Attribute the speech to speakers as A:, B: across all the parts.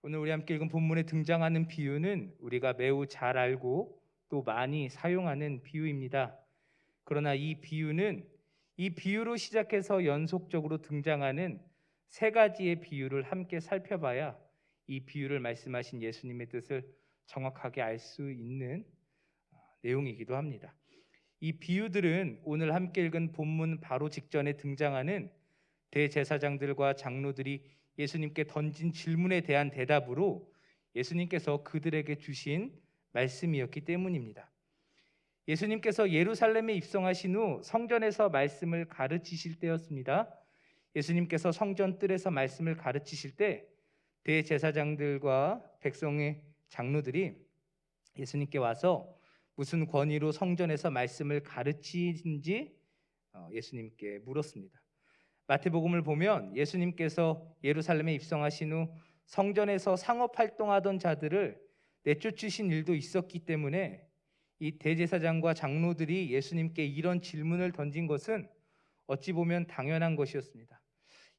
A: 오늘 우리 함께 읽은 본문에 등장하는 비유는 우리가 매우 잘 알고 또 많이 사용하는 비유입니다. 그러나 이 비유는 이 비유로 시작해서 연속적으로 등장하는 세 가지의 비유를 함께 살펴봐야 이 비유를 말씀하신 예수님의 뜻을 정확하게 알 수 있는 내용이기도 합니다. 이 비유들은 오늘 함께 읽은 본문 바로 직전에 등장하는 대제사장들과 장로들이 예수님께 던진 질문에 대한 대답으로 예수님께서 그들에게 주신 말씀이었기 때문입니다. 예수님께서 예루살렘에 입성하신 후 성전에서 말씀을 가르치실 때였습니다. 예수님께서 성전 뜰에서 말씀을 가르치실 때 대제사장들과 백성의 장로들이 예수님께 와서 무슨 권위로 성전에서 말씀을 가르치는지 예수님께 물었습니다. 마태복음을 보면 예수님께서 예루살렘에 입성하신 후 성전에서 상업활동하던 자들을 내쫓으신 일도 있었기 때문에 이 대제사장과 장로들이 예수님께 이런 질문을 던진 것은 어찌 보면 당연한 것이었습니다.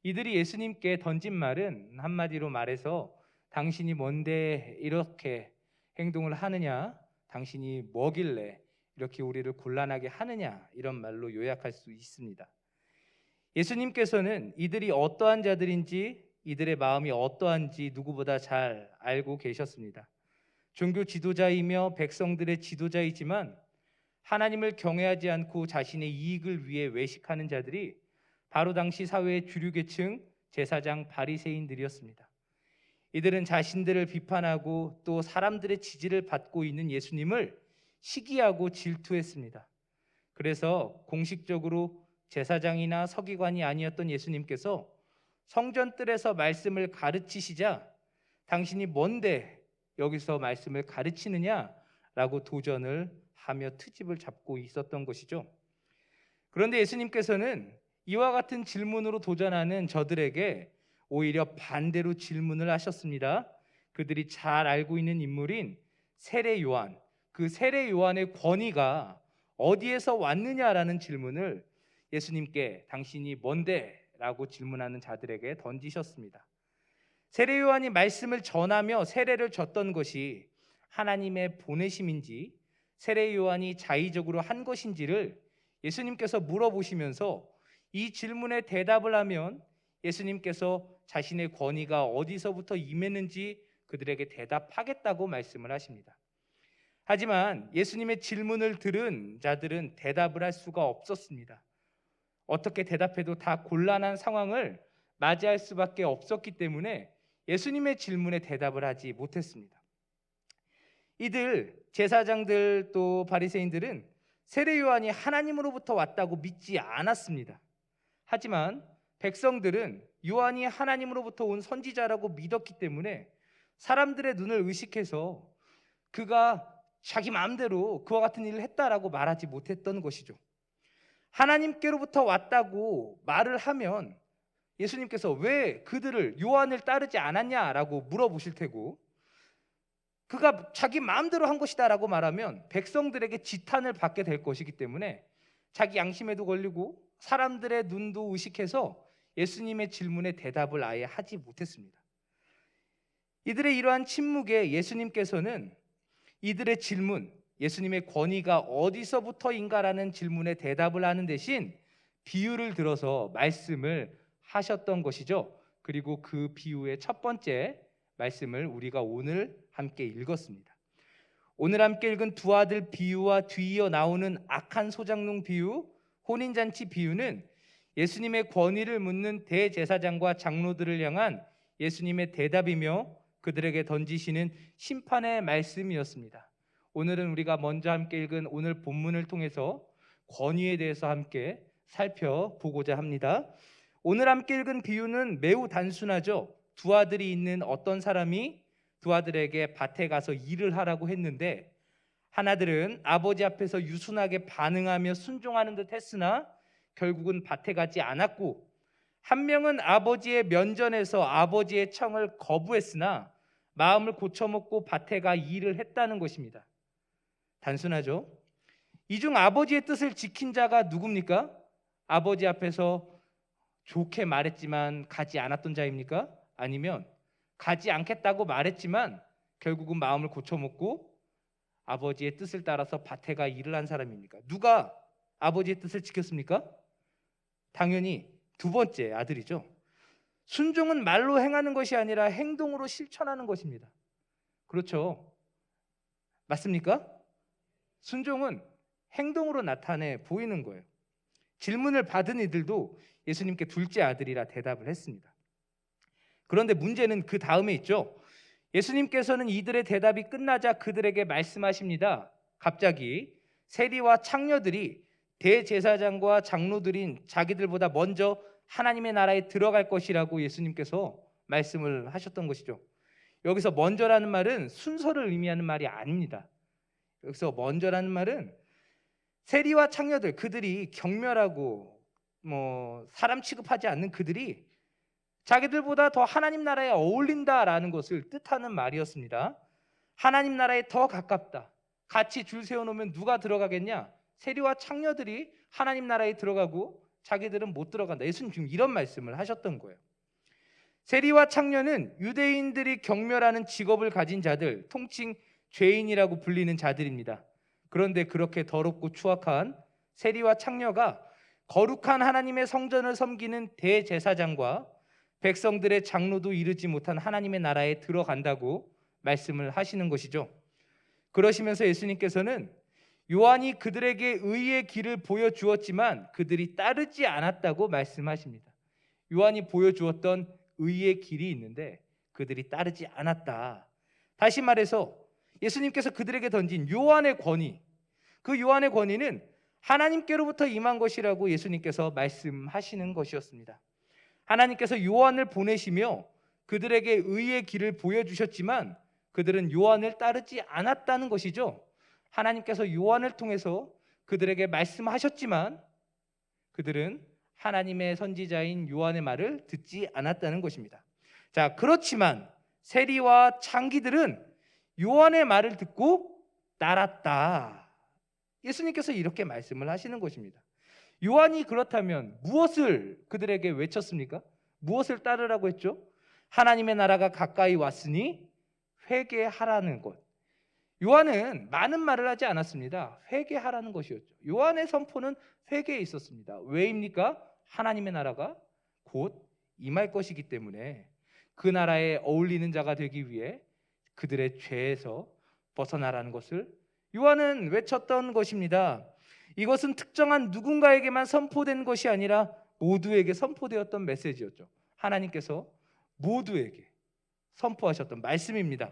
A: 이들이 예수님께 던진 말은 한마디로 말해서 당신이 뭔데 이렇게 행동을 하느냐, 당신이 뭐길래 이렇게 우리를 곤란하게 하느냐, 이런 말로 요약할 수 있습니다. 예수님께서는 이들이 어떠한 자들인지 이들의 마음이 어떠한지 누구보다 잘 알고 계셨습니다. 종교 지도자이며 백성들의 지도자이지만 하나님을 경외하지 않고 자신의 이익을 위해 외식하는 자들이 바로 당시 사회의 주류 계층 제사장 바리새인들이었습니다. 이들은 자신들을 비판하고 또 사람들의 지지를 받고 있는 예수님을 시기하고 질투했습니다. 그래서 공식적으로 제사장이나 서기관이 아니었던 예수님께서 성전뜰에서 말씀을 가르치시자 당신이 뭔데 여기서 말씀을 가르치느냐라고 도전을 하며 트집을 잡고 있었던 것이죠. 그런데 예수님께서는 이와 같은 질문으로 도전하는 저들에게 오히려 반대로 질문을 하셨습니다. 그들이 잘 알고 있는 인물인 세례 요한, 그 세례 요한의 권위가 어디에서 왔느냐라는 질문을 예수님께 당신이 뭔데? 라고 질문하는 자들에게 던지셨습니다. 세례 요한이 말씀을 전하며 세례를 줬던 것이 하나님의 보내심인지 세례 요한이 자의적으로 한 것인지를 예수님께서 물어보시면서 이 질문에 대답을 하면 예수님께서 자신의 권위가 어디서부터 임했는지 그들에게 대답하겠다고 말씀을 하십니다. 하지만 예수님의 질문을 들은 자들은 대답을 할 수가 없었습니다. 어떻게 대답해도 다 곤란한 상황을 맞이할 수밖에 없었기 때문에 예수님의 질문에 대답을 하지 못했습니다. 이들 제사장들 또 바리새인들은 세례 요한이 하나님으로부터 왔다고 믿지 않았습니다. 하지만 백성들은 요한이 하나님으로부터 온 선지자라고 믿었기 때문에 사람들의 눈을 의식해서 그가 자기 마음대로 그와 같은 일을 했다라고 말하지 못했던 것이죠. 하나님께로부터 왔다고 말을 하면 예수님께서 왜 그들을 요한을 따르지 않았냐라고 물어보실 테고, 그가 자기 마음대로 한 것이다라고 말하면 백성들에게 지탄을 받게 될 것이기 때문에 자기 양심에도 걸리고 사람들의 눈도 의식해서 예수님의 질문에 대답을 아예 하지 못했습니다. 이들의 이러한 침묵에 예수님께서는 이들의 질문, 예수님의 권위가 어디서부터인가라는 질문에 대답을 하는 대신 비유를 들어서 말씀을 하셨던 것이죠. 그리고 그 비유의 첫 번째 말씀을 우리가 오늘 함께 읽었습니다. 오늘 함께 읽은 두 아들 비유와 뒤이어 나오는 악한 소작농 비유, 혼인잔치 비유는 예수님의 권위를 묻는 대제사장과 장로들을 향한 예수님의 대답이며 그들에게 던지시는 심판의 말씀이었습니다. 오늘은 우리가 먼저 함께 읽은 오늘 본문을 통해서 권위에 대해서 함께 살펴보고자 합니다. 오늘 함께 읽은 비유는 매우 단순하죠. 두 아들이 있는 어떤 사람이 두 아들에게 밭에 가서 일을 하라고 했는데 하나들은 아버지 앞에서 유순하게 반응하며 순종하는 듯 했으나 결국은 밭에 가지 않았고, 한 명은 아버지의 면전에서 아버지의 청을 거부했으나 마음을 고쳐먹고 밭에 가 일을 했다는 것입니다. 단순하죠? 이 중 아버지의 뜻을 지킨 자가 누굽니까? 아버지 앞에서 좋게 말했지만 가지 않았던 자입니까? 아니면 가지 않겠다고 말했지만 결국은 마음을 고쳐먹고 아버지의 뜻을 따라서 밭에 가 일을 한 사람입니까? 누가 아버지의 뜻을 지켰습니까? 당연히 두 번째 아들이죠. 순종은 말로 행하는 것이 아니라 행동으로 실천하는 것입니다. 그렇죠? 맞습니까? 순종은 행동으로 나타내 보이는 거예요. 질문을 받은 이들도 예수님께 둘째 아들이라 대답을 했습니다. 그런데 문제는 그 다음에 있죠. 예수님께서는 이들의 대답이 끝나자 그들에게 말씀하십니다. 갑자기 세리와 창녀들이 대제사장과 장로들인 자기들보다 먼저 하나님의 나라에 들어갈 것이라고 예수님께서 말씀을 하셨던 것이죠. 여기서 먼저라는 말은 순서를 의미하는 말이 아닙니다. 여기서 먼저라는 말은 세리와 창녀들, 그들이 경멸하고 사람 취급하지 않는 그들이 자기들보다 더 하나님 나라에 어울린다라는 것을 뜻하는 말이었습니다. 하나님 나라에 더 가깝다. 같이 줄 세워놓으면 누가 들어가겠냐? 세리와 창녀들이 하나님 나라에 들어가고 자기들은 못 들어간다. 예수님 지금 이런 말씀을 하셨던 거예요. 세리와 창녀는 유대인들이 경멸하는 직업을 가진 자들, 통칭 죄인이라고 불리는 자들입니다. 그런데 그렇게 더럽고 추악한 세리와 창녀가 거룩한 하나님의 성전을 섬기는 대제사장과 백성들의 장로도 이르지 못한 하나님의 나라에 들어간다고 말씀을 하시는 것이죠. 그러시면서 예수님께서는 요한이 그들에게 의의 길을 보여주었지만 그들이 따르지 않았다고 말씀하십니다. 요한이 보여주었던 의의 길이 있는데 그들이 따르지 않았다. 다시 말해서 예수님께서 그들에게 던진 요한의 권위, 그 요한의 권위는 하나님께로부터 임한 것이라고 예수님께서 말씀하시는 것이었습니다. 하나님께서 요한을 보내시며 그들에게 의의 길을 보여주셨지만 그들은 요한을 따르지 않았다는 것이죠. 하나님께서 요한을 통해서 그들에게 말씀하셨지만 그들은 하나님의 선지자인 요한의 말을 듣지 않았다는 것입니다. 자, 그렇지만 세리와 창기들은 요한의 말을 듣고 따랐다. 예수님께서 이렇게 말씀을 하시는 것입니다. 요한이 그렇다면 무엇을 그들에게 외쳤습니까? 무엇을 따르라고 했죠? 하나님의 나라가 가까이 왔으니 회개하라는 것. 요한은 많은 말을 하지 않았습니다. 회개하라는 것이었죠. 요한의 선포는 회개에 있었습니다. 왜입니까? 하나님의 나라가 곧 임할 것이기 때문에 그 나라에 어울리는 자가 되기 위해 그들의 죄에서 벗어나라는 것을 요한은 외쳤던 것입니다. 이것은 특정한 누군가에게만 선포된 것이 아니라 모두에게 선포되었던 메시지였죠. 하나님께서 모두에게 선포하셨던 말씀입니다.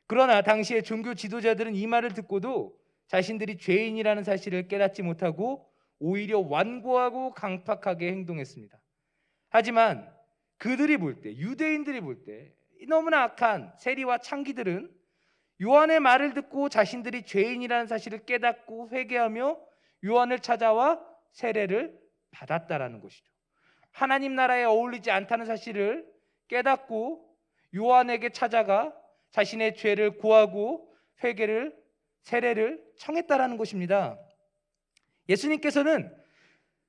A: 그러나 당시의 종교 지도자들은 이 말을 듣고도 자신들이 죄인이라는 사실을 깨닫지 못하고 오히려 완고하고 강팍하게 행동했습니다. 하지만 그들이 볼 때, 유대인들이 볼 때 너무나 악한 세리와 창기들은 요한의 말을 듣고 자신들이 죄인이라는 사실을 깨닫고 회개하며 요한을 찾아와 세례를 받았다라는 것이죠. 하나님 나라에 어울리지 않다는 사실을 깨닫고 요한에게 찾아가 자신의 죄를 고하고 회개를 세례를 청했다라는 것입니다. 예수님께서는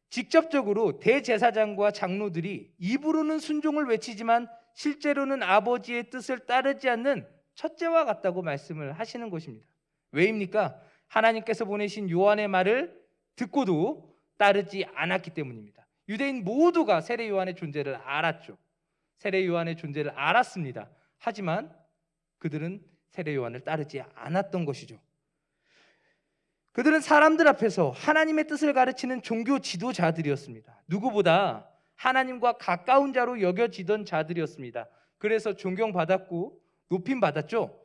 A: 직접적으로 대제사장과 장로들이 입으로는 순종을 외치지만 실제로는 아버지의 뜻을 따르지 않는 첫째와 같다고 말씀을 하시는 것입니다. 왜입니까? 하나님께서 보내신 요한의 말을 듣고도 따르지 않았기 때문입니다. 유대인 모두가 세례 요한의 존재를 알았죠. 세례 요한의 존재를 알았습니다. 하지만 그들은 세례 요한을 따르지 않았던 것이죠. 그들은 사람들 앞에서 하나님의 뜻을 가르치는 종교 지도자들이었습니다. 누구보다 하나님과 가까운 자로 여겨지던 자들이었습니다. 그래서 존경받았고 높임받았죠.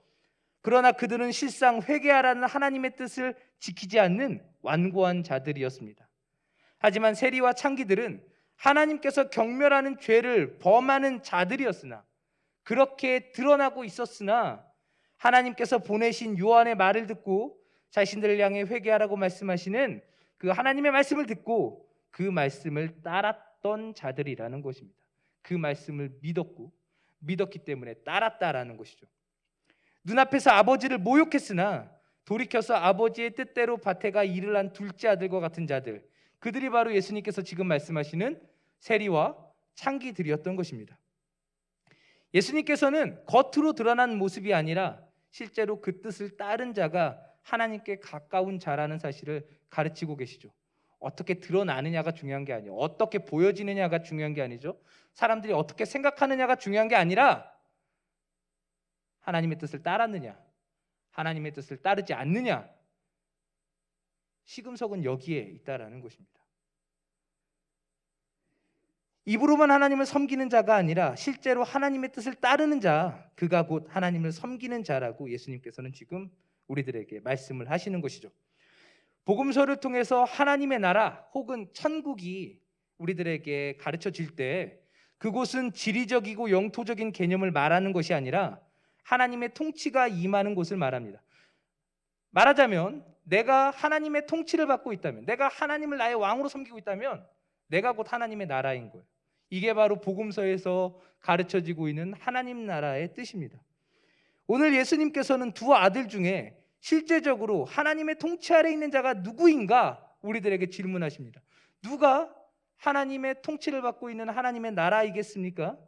A: 그러나 그들은 실상 회개하라는 하나님의 뜻을 지키지 않는 완고한 자들이었습니다. 하지만 세리와 창기들은 하나님께서 경멸하는 죄를 범하는 자들이었으나, 그렇게 드러나고 있었으나 하나님께서 보내신 요한의 말을 듣고 자신들을 향해 회개하라고 말씀하시는 그 하나님의 말씀을 듣고 그 말씀을 따랐던 자들이라는 것입니다. 그 말씀을 믿었기 때문에 따랐다라는 것이죠. 눈앞에서 아버지를 모욕했으나 돌이켜서 아버지의 뜻대로 밭에 가 일을 한 둘째 아들과 같은 자들, 그들이 바로 예수님께서 지금 말씀하시는 세리와 창기들이었던 것입니다. 예수님께서는 겉으로 드러난 모습이 아니라 실제로 그 뜻을 따른 자가 하나님께 가까운 자라는 사실을 가르치고 계시죠. 어떻게 드러나느냐가 중요한 게 아니에요. 어떻게 보여지느냐가 중요한 게 아니죠. 사람들이 어떻게 생각하느냐가 중요한 게 아니라 하나님의 뜻을 따랐느냐, 하나님의 뜻을 따르지 않느냐, 시금석은 여기에 있다라는 것입니다. 입으로만 하나님을 섬기는 자가 아니라 실제로 하나님의 뜻을 따르는 자, 그가 곧 하나님을 섬기는 자라고 예수님께서는 지금 우리들에게 말씀을 하시는 것이죠. 복음서를 통해서 하나님의 나라 혹은 천국이 우리들에게 가르쳐질 때 그곳은 지리적이고 영토적인 개념을 말하는 것이 아니라 하나님의 통치가 임하는 곳을 말합니다. 말하자면 내가 하나님의 통치를 받고 있다면, 내가 하나님을 나의 왕으로 섬기고 있다면 내가 곧 하나님의 나라인 거예요. 이게 바로 복음서에서 가르쳐지고 있는 하나님 나라의 뜻입니다. 오늘 예수님께서는 두 아들 중에 실제적으로 하나님의 통치 아래 있는 자가 누구인가 우리들에게 질문하십니다. 누가 하나님의 통치를 받고 있는 하나님의 나라이겠습니까?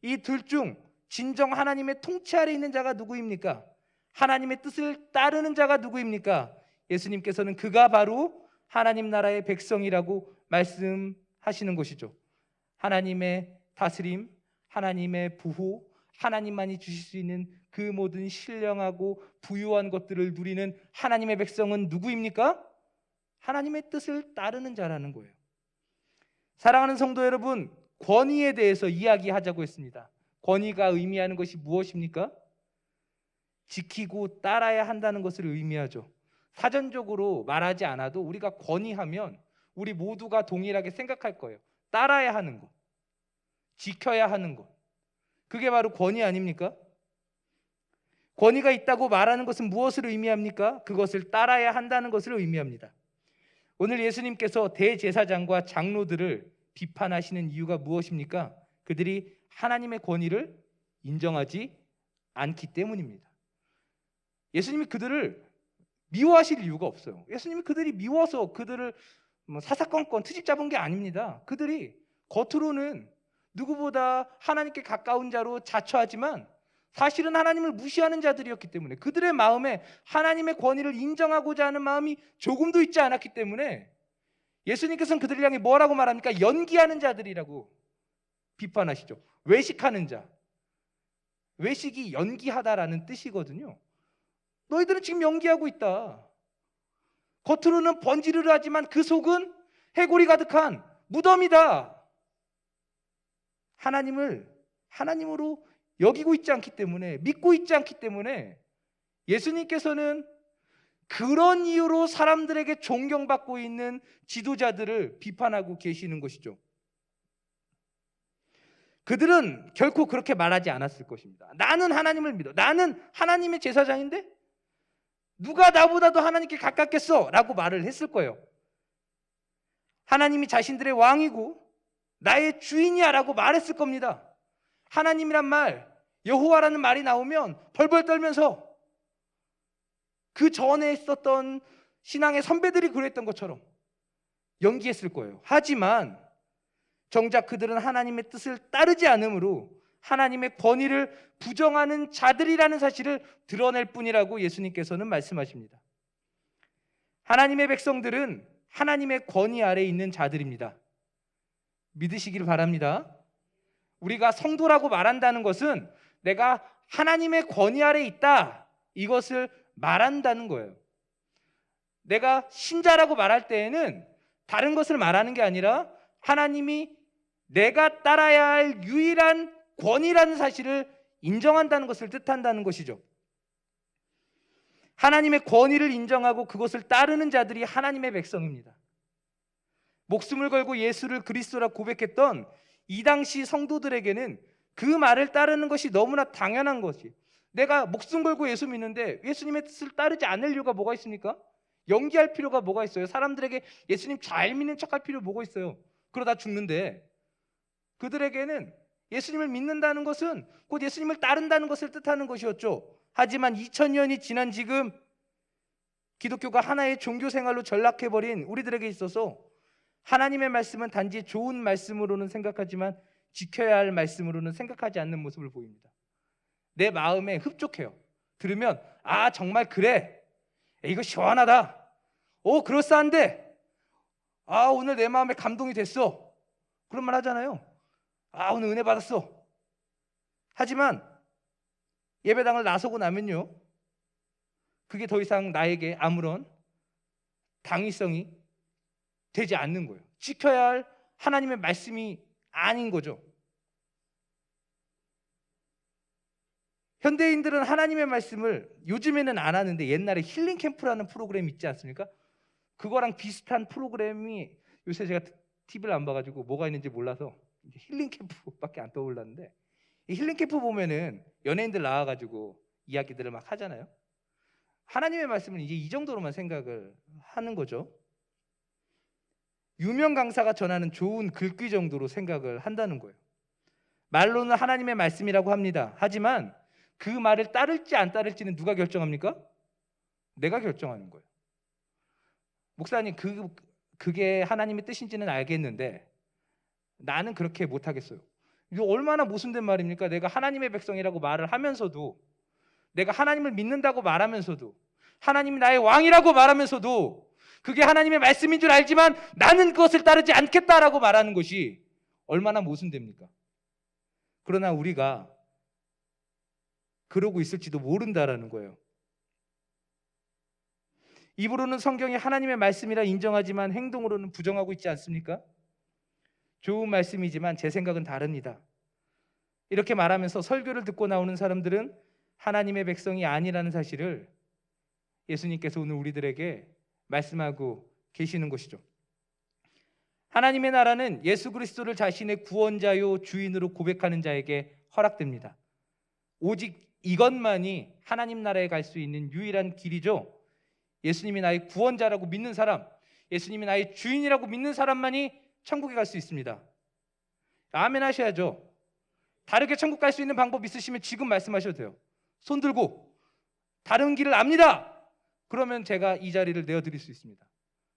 A: 이 둘 중 진정 하나님의 통치 아래 있는 자가 누구입니까? 하나님의 뜻을 따르는 자가 누구입니까? 예수님께서는 그가 바로 하나님 나라의 백성이라고 말씀하시는 것이죠. 하나님의 다스림, 하나님의 보호, 하나님만이 주실 수 있는 그 모든 신령하고 부유한 것들을 누리는 하나님의 백성은 누구입니까? 하나님의 뜻을 따르는 자라는 거예요. 사랑하는 성도 여러분, 권위에 대해서 이야기하자고 했습니다. 권위가 의미하는 것이 무엇입니까? 지키고 따라야 한다는 것을 의미하죠. 사전적으로 말하지 않아도 우리가 권위하면 우리 모두가 동일하게 생각할 거예요. 따라야 하는 것, 지켜야 하는 것, 그게 바로 권위 아닙니까? 권위가 있다고 말하는 것은 무엇을 의미합니까? 그것을 따라야 한다는 것을 의미합니다. 오늘 예수님께서 대제사장과 장로들을 비판하시는 이유가 무엇입니까? 그들이 하나님의 권위를 인정하지 않기 때문입니다. 예수님이 그들을 미워하실 이유가 없어요. 예수님이 그들이 미워서 그들을 사사건건 트집 잡은 게 아닙니다. 그들이 겉으로는 누구보다 하나님께 가까운 자로 자처하지만 사실은 하나님을 무시하는 자들이었기 때문에, 그들의 마음에 하나님의 권위를 인정하고자 하는 마음이 조금도 있지 않았기 때문에 예수님께서는 그들을 향해 뭐라고 말합니까? 연기하는 자들이라고 비판하시죠. 외식하는 자. 외식이 연기하다라는 뜻이거든요. 너희들은 지금 연기하고 있다. 겉으로는 번지르르 하지만 그 속은 해골이 가득한 무덤이다. 하나님을 하나님으로 여기고 있지 않기 때문에, 믿고 있지 않기 때문에 예수님께서는 그런 이유로 사람들에게 존경받고 있는 지도자들을 비판하고 계시는 것이죠. 그들은 결코 그렇게 말하지 않았을 것입니다. 나는 하나님을 믿어. 나는 하나님의 제사장인데 누가 나보다도 하나님께 가깝겠어? 라고 말을 했을 거예요. 하나님이 자신들의 왕이고 나의 주인이야 라고 말했을 겁니다. 하나님이란 말, 여호와라는 말이 나오면 벌벌 떨면서 그 전에 있었던 신앙의 선배들이 그랬던 것처럼 연기했을 거예요. 하지만 정작 그들은 하나님의 뜻을 따르지 않으므로 하나님의 권위를 부정하는 자들이라는 사실을 드러낼 뿐이라고 예수님께서는 말씀하십니다. 하나님의 백성들은 하나님의 권위 아래에 있는 자들입니다. 믿으시길 바랍니다. 우리가 성도라고 말한다는 것은 내가 하나님의 권위 아래에 있다, 이것을 말한다는 거예요. 내가 신자라고 말할 때에는 다른 것을 말하는 게 아니라 하나님이 내가 따라야 할 유일한 권위라는 사실을 인정한다는 것을 뜻한다는 것이죠. 하나님의 권위를 인정하고 그것을 따르는 자들이 하나님의 백성입니다. 목숨을 걸고 예수를 그리스도라 고백했던 이 당시 성도들에게는 그 말을 따르는 것이 너무나 당연한 것이, 내가 목숨 걸고 예수 믿는데 예수님의 뜻을 따르지 않을 이유가 뭐가 있습니까? 연기할 필요가 뭐가 있어요? 사람들에게 예수님 잘 믿는 척할 필요 뭐가 있어요? 그러다 죽는데. 그들에게는 예수님을 믿는다는 것은 곧 예수님을 따른다는 것을 뜻하는 것이었죠. 하지만 2000년이 지난 지금 기독교가 하나의 종교 생활로 전락해버린 우리들에게 있어서 하나님의 말씀은 단지 좋은 말씀으로는 생각하지만 지켜야 할 말씀으로는 생각하지 않는 모습을 보입니다. 내 마음에 흡족해요. 들으면 아 정말 그래, 이거 시원하다, 그럴싸한데, 아 오늘 내 마음에 감동이 됐어, 그런 말 하잖아요. 아 오늘 은혜 받았어. 하지만 예배당을 나서고 나면요, 그게 더 이상 나에게 아무런 당위성이 되지 않는 거예요. 지켜야 할 하나님의 말씀이 아닌 거죠. 현대인들은 하나님의 말씀을 요즘에는 안 하는데 옛날에 힐링 캠프라는 프로그램이 있지 않습니까? 그거랑 비슷한 프로그램이, 요새 제가 TV를 안 봐가지고 뭐가 있는지 몰라서 힐링 캠프밖에 안 떠올랐는데, 이 힐링 캠프 보면은 연예인들 나와가지고 이야기들을 막 하잖아요. 하나님의 말씀은 이제 이 정도로만 생각을 하는 거죠. 유명 강사가 전하는 좋은 글귀 정도로 생각을 한다는 거예요. 말로는 하나님의 말씀이라고 합니다. 하지만 그 말을 따를지 안 따를지는 누가 결정합니까? 내가 결정하는 거예요. 목사님, 그게 하나님의 뜻인지는 알겠는데 나는 그렇게 못하겠어요. 이거 얼마나 모순된 말입니까? 내가 하나님의 백성이라고 말을 하면서도, 내가 하나님을 믿는다고 말하면서도, 하나님이 나의 왕이라고 말하면서도 그게 하나님의 말씀인 줄 알지만 나는 그것을 따르지 않겠다라고 말하는 것이 얼마나 모순됩니까? 그러나 우리가 그러고 있을지도 모른다라는 거예요. 입으로는 성경이 하나님의 말씀이라 인정하지만 행동으로는 부정하고 있지 않습니까? 좋은 말씀이지만 제 생각은 다릅니다. 이렇게 말하면서 설교를 듣고 나오는 사람들은 하나님의 백성이 아니라는 사실을 예수님께서 오늘 우리들에게 말씀하고 계시는 것이죠. 하나님의 나라는 예수 그리스도를 자신의 구원자요 주인으로 고백하는 자에게 허락됩니다. 오직 이것만이 하나님 나라에 갈 수 있는 유일한 길이죠. 예수님이 나의 구원자라고 믿는 사람, 예수님이 나의 주인이라고 믿는 사람만이 천국에 갈 수 있습니다. 아멘 하셔야죠. 다르게 천국 갈 수 있는 방법 있으시면 지금 말씀하셔도 돼요. 손 들고 다른 길을 압니다. 그러면 제가 이 자리를 내어드릴 수 있습니다.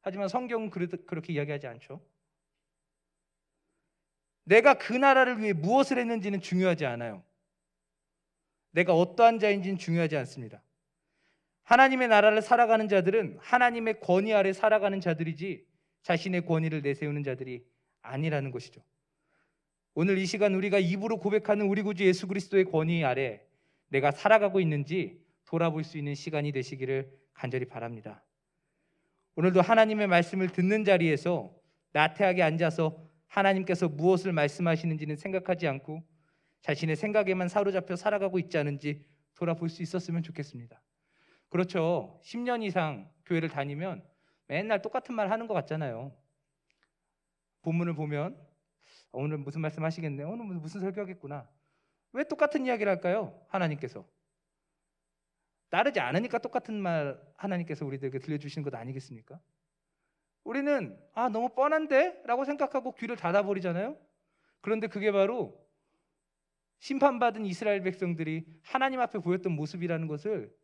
A: 하지만 성경은 그렇게 이야기하지 않죠. 내가 그 나라를 위해 무엇을 했는지는 중요하지 않아요. 내가 어떠한 자인지는 중요하지 않습니다. 하나님의 나라를 살아가는 자들은 하나님의 권위 아래 살아가는 자들이지 자신의 권위를 내세우는 자들이 아니라는 것이죠. 오늘 이 시간 우리가 입으로 고백하는 우리 구주 예수 그리스도의 권위 아래 내가 살아가고 있는지 돌아볼 수 있는 시간이 되시기를 간절히 바랍니다. 오늘도 하나님의 말씀을 듣는 자리에서 나태하게 앉아서 하나님께서 무엇을 말씀하시는지는 생각하지 않고 자신의 생각에만 사로잡혀 살아가고 있지 않은지 돌아볼 수 있었으면 좋겠습니다. 그렇죠. 10년 이상 교회를 다니면 맨날 똑같은 말 하는 것 같잖아요. 본문을 보면 오늘 무슨 말씀 하시겠네, 오늘 무슨 설교하겠구나. 왜 똑같은 이야기를 할까요? 하나님께서 따르지 않으니까 똑같은 말 하나님께서 우리들에게 들려주시는 것 아니겠습니까? 우리는 너무 뻔한데? 라고 생각하고 귀를 닫아버리잖아요. 그런데 그게 바로 심판받은 이스라엘 백성들이 하나님 앞에 보였던 모습이라는 것을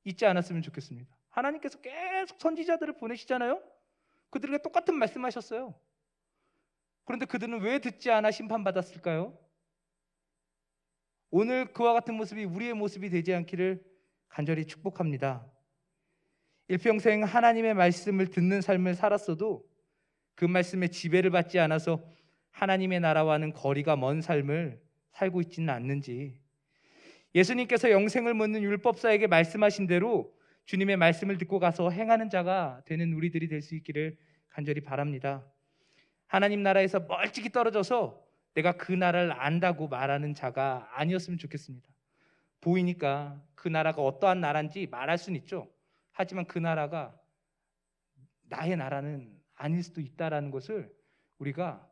A: 잊지 않았으면 좋겠습니다. 하나님께서 계속 선지자들을 보내시잖아요. 그들에게 똑같은 말씀하셨어요. 그런데 그들은 왜 듣지 않아 심판받았을까요? 오늘 그와 같은 모습이 우리의 모습이 되지 않기를 간절히 축복합니다. 일평생 하나님의 말씀을 듣는 삶을 살았어도 그 말씀에 지배를 받지 않아서 하나님의 나라와는 거리가 먼 삶을 살고 있지는 않는지, 예수님께서 영생을 묻는 율법사에게 말씀하신 대로 주님의 말씀을 듣고 가서 행하는 자가 되는 우리들이 될 수 있기를 간절히 바랍니다. 하나님 나라에서 멀찍이 떨어져서 내가 그 나라를 안다고 말하는 자가 아니었으면 좋겠습니다. 보이니까 그 나라가 어떠한 나라인지 말할 수는 있죠. 하지만 그 나라가 나의 나라는 아닐 수도 있다라는 것을 우리가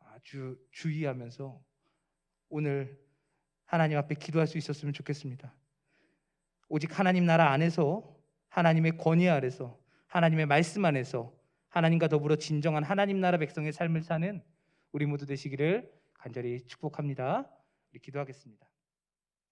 A: 아주 주의하면서 오늘 하나님 앞에 기도할 수 있었으면 좋겠습니다. 오직 하나님 나라 안에서, 하나님의 권위 아래서, 하나님의 말씀 안에서 하나님과 더불어 진정한 하나님 나라 백성의 삶을 사는 우리 모두 되시기를 간절히 축복합니다. 우리 기도하겠습니다.